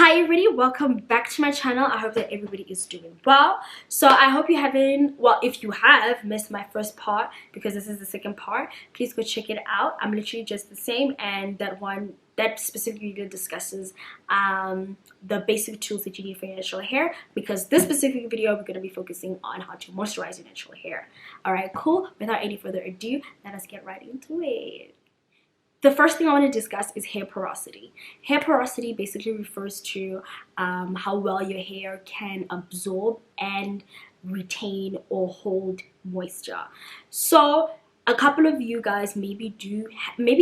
Hi everybody, welcome back to my channel. I hope that everybody is doing well. So I hope you haven't, well, if you have missed my first part, because this is the second part, please go check it out. I'm literally just the same, and that specific video discusses the basic tools that you need for your natural hair, because this specific video we're going to be focusing on how to moisturize your natural hair. Alright, cool. Without any further ado, let us get right into it. The first thing I want to discuss is hair porosity. Hair porosity basically refers to how well your hair can absorb and retain or hold moisture. So a couple of you guys maybe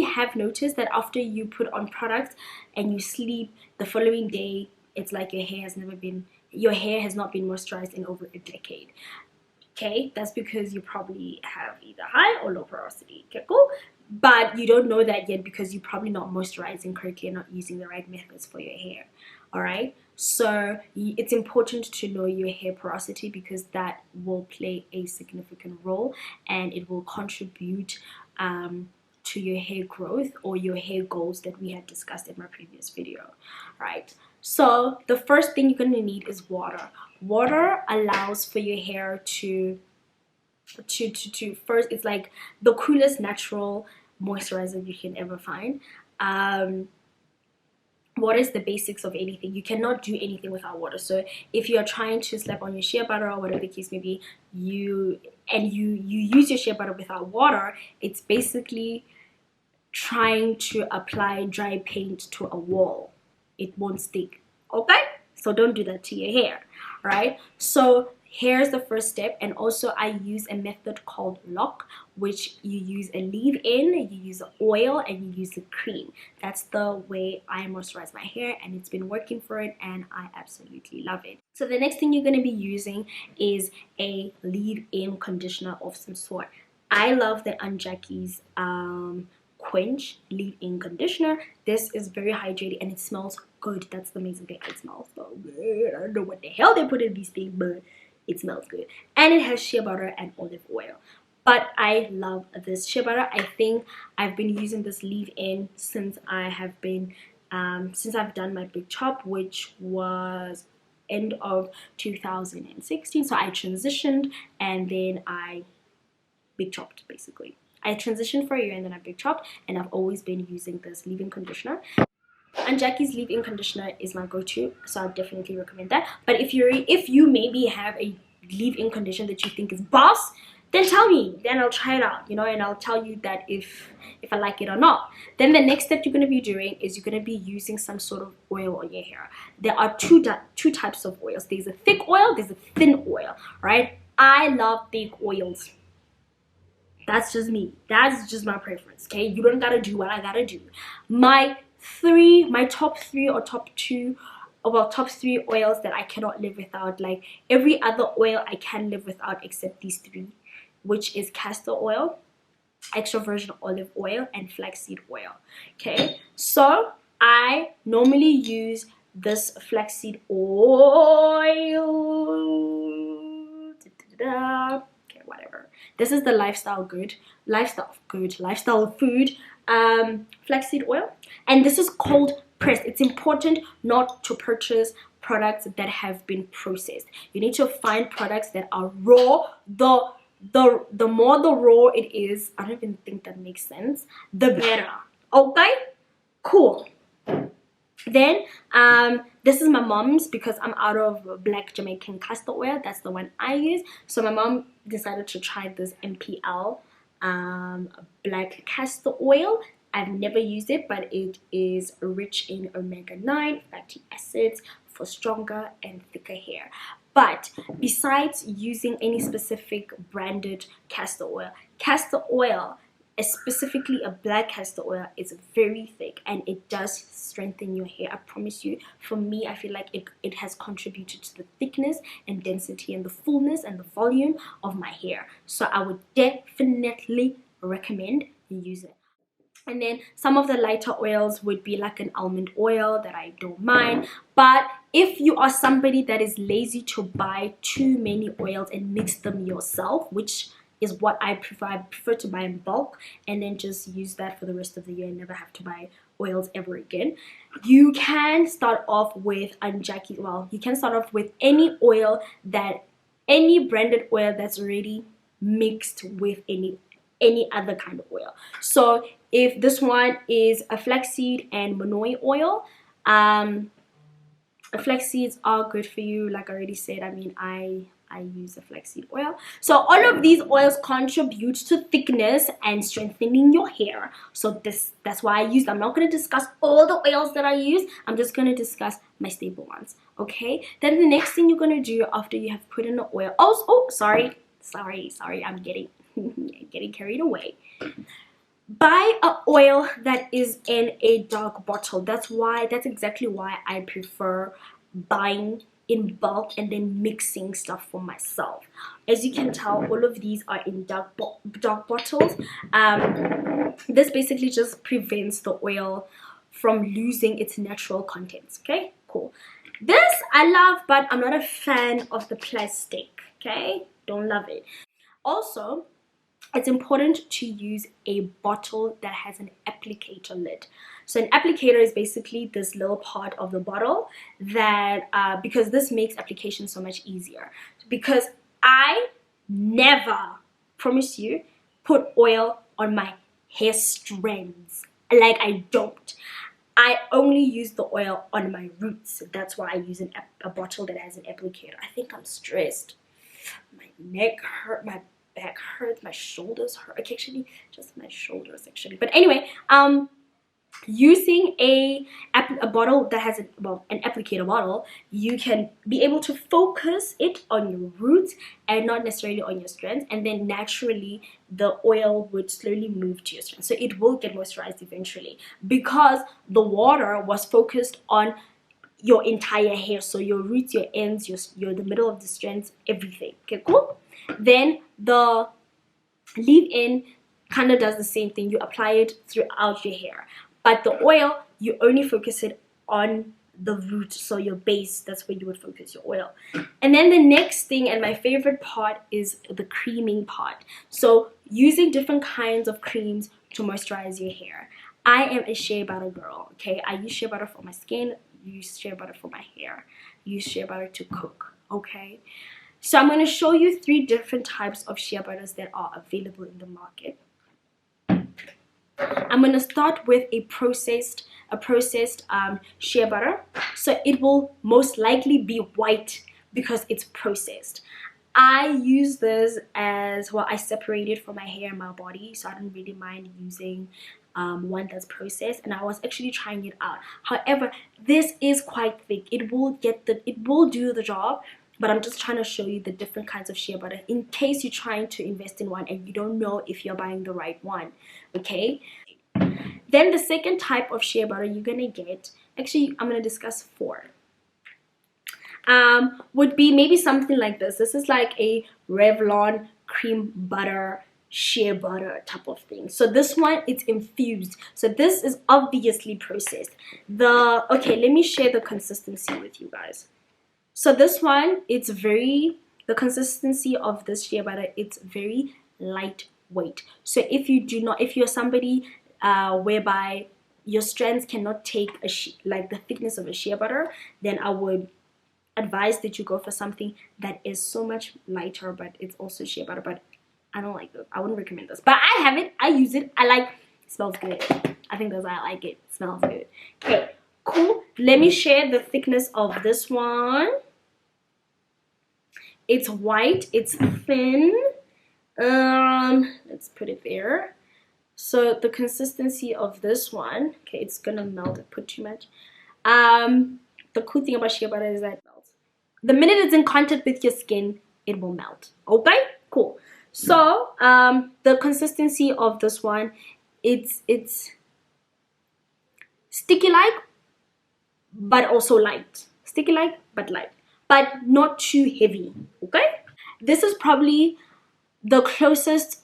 have noticed that after you put on products and you sleep, the following day it's like your hair has not been moisturized in over a decade. Okay, that's because you probably have either high or low porosity. Okay, cool. But you don't know that yet because you're probably not moisturizing correctly and not using the right methods for your hair. All right, so it's important to know your hair porosity, because that will play a significant role and it will contribute to your hair growth or your hair goals that we had discussed in my previous video. Right, so the first thing you're going to need is water. Water allows for your hair to first, it's like the coolest natural moisturizer you can ever find. Water is the basics of anything. You cannot do anything without water. So if you are trying to slap on your shea butter or whatever the case may be, you use your shea butter without water, it's basically trying to apply dry paint to a wall. It won't stick. Okay, so don't do that to your hair. All right, so here's the first step. And also I use a method called lock, which you use a leave-in, you use oil, and you use a cream. That's the way I moisturize my hair, and it's been working for it, and I absolutely love it. So the next thing you're going to be using is a leave-in conditioner of some sort. I love the Jackie's Quench leave-in conditioner. This is very hydrating and it smells good. That's the amazing thing. It smells so good. I don't know what the hell they put in these things, but it smells good. And it has shea butter and olive oil. But I love this shea butter. I think I've been using this leave-in since I've done my big chop, which was end of 2016. So I transitioned and then I big chopped basically. I transitioned for a year and then I big chopped, and I've always been using this leave-in conditioner. And Jackie's leave-in conditioner is my go-to, so I definitely recommend that. But if you maybe have a leave-in conditioner that you think is boss, then tell me, then I'll try it out, and I'll tell you that if I like it or not. Then the next step you're going to be doing is you're going to be using some sort of oil on your hair. There are two types of oils. There's a thick oil, there's a thin oil, right? I love thick oils. That's just me. That's just my preference, okay? You don't gotta do what I gotta do. My top three oils that I cannot live without, like every other oil I can live without except these three, which is castor oil, extra virgin olive oil, and flaxseed oil. Okay, so I normally use this flaxseed oil. Okay, whatever. This is the lifestyle food flaxseed oil, and this is cold pressed. It's important not to purchase products that have been processed. You need to find products that are raw. The more the raw it is, I don't even think that makes sense, the better. Okay, cool. Then this is my mom's, because I'm out of black Jamaican castor oil. That's the one I use. So my mom decided to try this MPL black castor oil. I've never used it, but it is rich in omega-9 fatty acids for stronger and thicker hair. But besides using any specific branded castor oil, specifically a black castor oil, is very thick and it does strengthen your hair. I promise you. For me, I feel like it has contributed to the thickness and density and the fullness and the volume of my hair. So I would definitely recommend you use it. And then some of the lighter oils would be like an almond oil that I don't mind. But if you are somebody that is lazy to buy too many oils and mix them yourself, which is what I prefer to buy in bulk and then just use that for the rest of the year and never have to buy oils ever again. You can start off with you can start off with any branded oil that's already mixed with any other kind of oil. So if this one is a flaxseed and monoi oil, flax seeds are good for you. Like I already said, I mean, I use a flaxseed oil. So all of these oils contribute to thickness and strengthening your hair. So that's why I use them. I'm not going to discuss all the oils that I use. I'm just going to discuss my staple ones. Okay, then the next thing you're going to do after you have put in the oil, sorry, I'm getting carried away. Buy an oil that is in a dark bottle. That's exactly why I prefer buying in bulk and then mixing stuff for myself. As you can tell, all of these are in dark bottles. This basically just prevents the oil from losing its natural contents. Okay, cool. This I love, but I'm not a fan of the plastic. Okay, don't love it. Also, it's important to use a bottle that has an applicator lid. So an applicator is basically this little part of the bottle that because this makes application so much easier. Because I never, promise you, put oil on my hair strands. Like, I don't. I only use the oil on my roots. That's why I use a bottle that has an applicator. I think I'm stressed. My neck hurt, my back hurts, my shoulders hurt. Okay, actually, just my shoulders actually. But anyway, using a bottle that has an applicator bottle, you can be able to focus it on your roots and not necessarily on your strands, and then naturally the oil would slowly move to your strands, so it will get moisturized eventually because the water was focused on your entire hair, so your roots, your ends, your the middle of the strands, everything. Okay, cool. Then the leave-in kind of does the same thing. You apply it throughout your hair, but the oil, you only focus it on the root, so your base, that's where you would focus your oil. And then the next thing, and my favorite part, is the creaming part. So using different kinds of creams to moisturize your hair. I am a shea butter girl. Okay, I use shea butter for my skin, use shea butter for my hair, use shea butter to cook. Okay, so I'm going to show you 3 different types of shea butters that are available in the market. I'm going to start with a processed shea butter. So it will most likely be white because it's processed. I use this as well. I separate it from my hair and my body, so I don't really mind using one that's processed, and I was actually trying it out. However, this is quite thick. It will do the job, but I'm just trying to show you the different kinds of shea butter in case you're trying to invest in one and you don't know if you're buying the right one. Okay, then the second type of shea butter you're gonna get, actually I'm gonna discuss 4, would be maybe something like this. This is like a Revlon cream butter, shea butter type of thing. So this one, it's infused, so this is obviously processed. Okay, let me share the consistency with you guys. So this one, the consistency of this shea butter, it's very lightweight. So if you're somebody whereby your strands cannot take like the thickness of a shea butter, then I would advise that you go for something that is so much lighter, but it's also shea butter. But I don't like this. I wouldn't recommend this, but I have it, I use it, it smells good. I think that's why I like it. It smells good. Okay, cool. Let me share the thickness of this one. It's white, it's thin. Let's put it there. So the consistency of this one, okay, it's gonna melt. I put too much. The cool thing about shea butter is that it melts. The minute it's in contact with your skin, it will melt. Okay, cool. So the consistency of this one, it's sticky like, but also light. Sticky like, but light, but not too heavy. Okay, this is probably the closest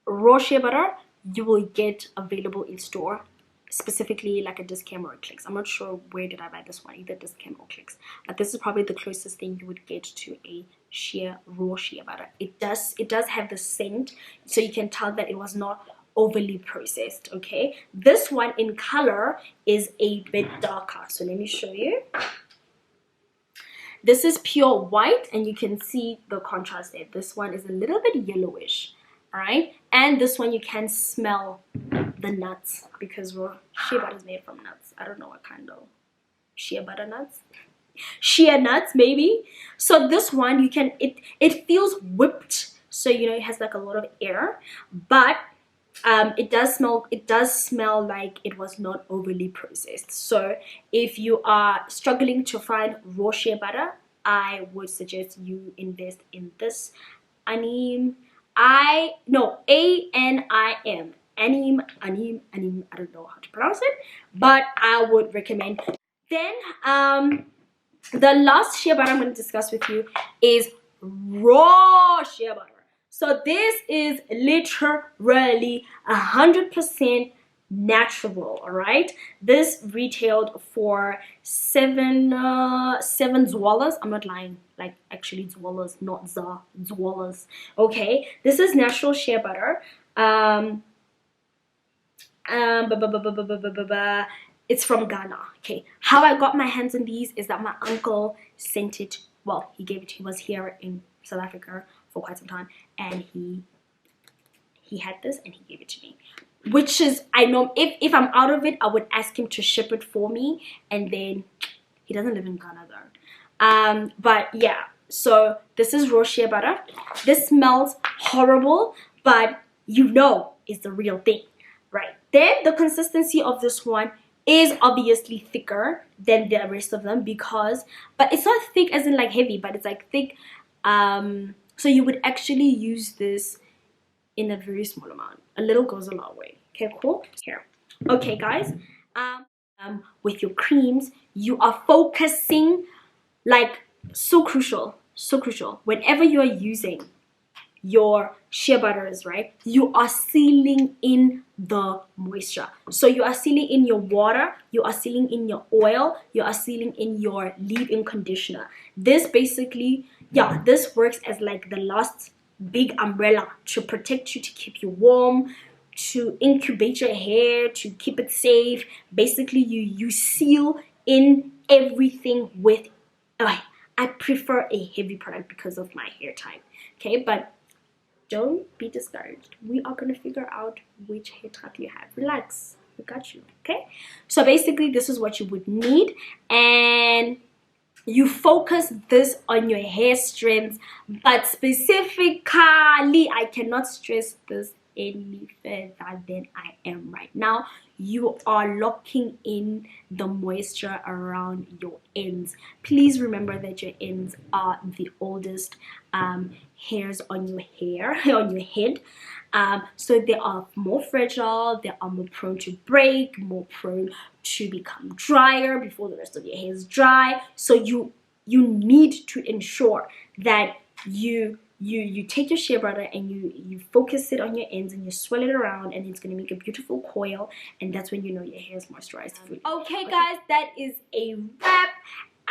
raw shea butter you will get available in store, specifically like a Discam or a Clicks. I'm not sure where did I buy this one, either Discam or Clicks, but this is probably the closest thing you would get to a raw shea butter. It does have the scent, so you can tell that it was not overly processed. Okay, this one in color is a bit darker, so let me show you. This is pure white, and you can see the contrast there. This one is a little bit yellowish, all right? And this one you can smell the nuts, because shea butter is made from nuts. I don't know what kind of shea butter nuts. Shea nuts, maybe. So this one, you can, it feels whipped, so you know it has like a lot of air, but it does smell like it was not overly processed. So if you are struggling to find raw shea butter, I would suggest you invest in this anim I no ANIM anim, I don't know how to pronounce it, but I would recommend. Then the last shea butter I'm going to discuss with you is raw shea butter. So this is literally 100% natural, all right? This retailed for seven zwallers. I'm not lying, like actually zwallers, not zwallers. Okay, this is natural shea butter. It's from Ghana. Okay, how I got my hands on these is that my uncle sent it. Well, he gave it. He was here in South Africa for quite some time, and he had this and he gave it to me. Which is, I know if I'm out of it, I would ask him to ship it for me, and then he doesn't live in Ghana though. But yeah, so this is raw shea butter. This smells horrible, but you know it's the real thing, right? Then the consistency of this one is obviously thicker than the rest of them, but it's not thick as in like heavy, but it's like thick. So you would actually use this in a very small amount. A little goes a long way. Okay, cool. Here. Okay, guys. With your creams, you are focusing, like, so crucial. Whenever you are using your shea butters, right, you are sealing in the moisture. So you are sealing in your water, you are sealing in your oil, you are sealing in your leave-in conditioner. This basically, yeah, this works as like the last big umbrella to protect you, to keep you warm, to incubate your hair, to keep it safe. Basically, you seal in everything with I prefer a heavy product because of my hair type. Okay, but don't be discouraged. We are going to figure out which hair type you have. Relax. We got you. Okay? So basically, this is what you would need. And you focus this on your hair strands. But specifically, I cannot stress this any further than I am right now. You are locking in the moisture around your ends. Please remember that your ends are the oldest hairs on your hair, on your head. So they are more fragile, they are more prone to break, more prone to become drier before the rest of your hair is dry. So you need to ensure that you take your shea butter and you focus it on your ends and you swirl it around, and it's going to make a beautiful coil, and that's when you know your hair is moisturized fully. Okay guys, that is a wrap.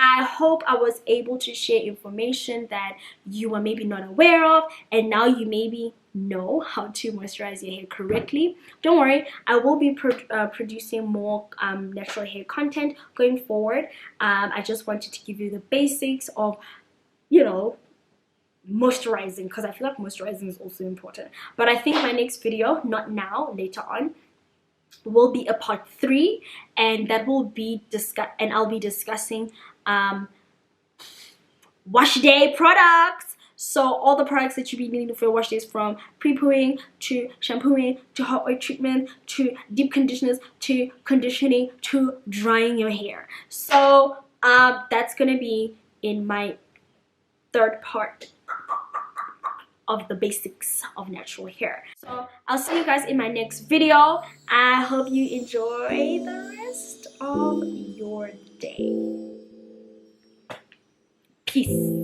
I hope I was able to share information that you were maybe not aware of, and now you maybe know how to moisturize your hair correctly. Don't worry, I will be producing more natural hair content going forward. I just wanted to give you the basics of, you know, moisturizing, because I feel like moisturizing is also important. But I think my next video, not now, later on, will be a part 3, and that will be I'll be discussing wash day products. So all the products that you'll be needing for your wash days, from pre-pooing to shampooing to hot oil treatment to deep conditioners to conditioning to drying your hair. So that's gonna be in my 3rd part of the basics of natural hair. So I'll see you guys in my next video. I hope you enjoy the rest of your day. Peace.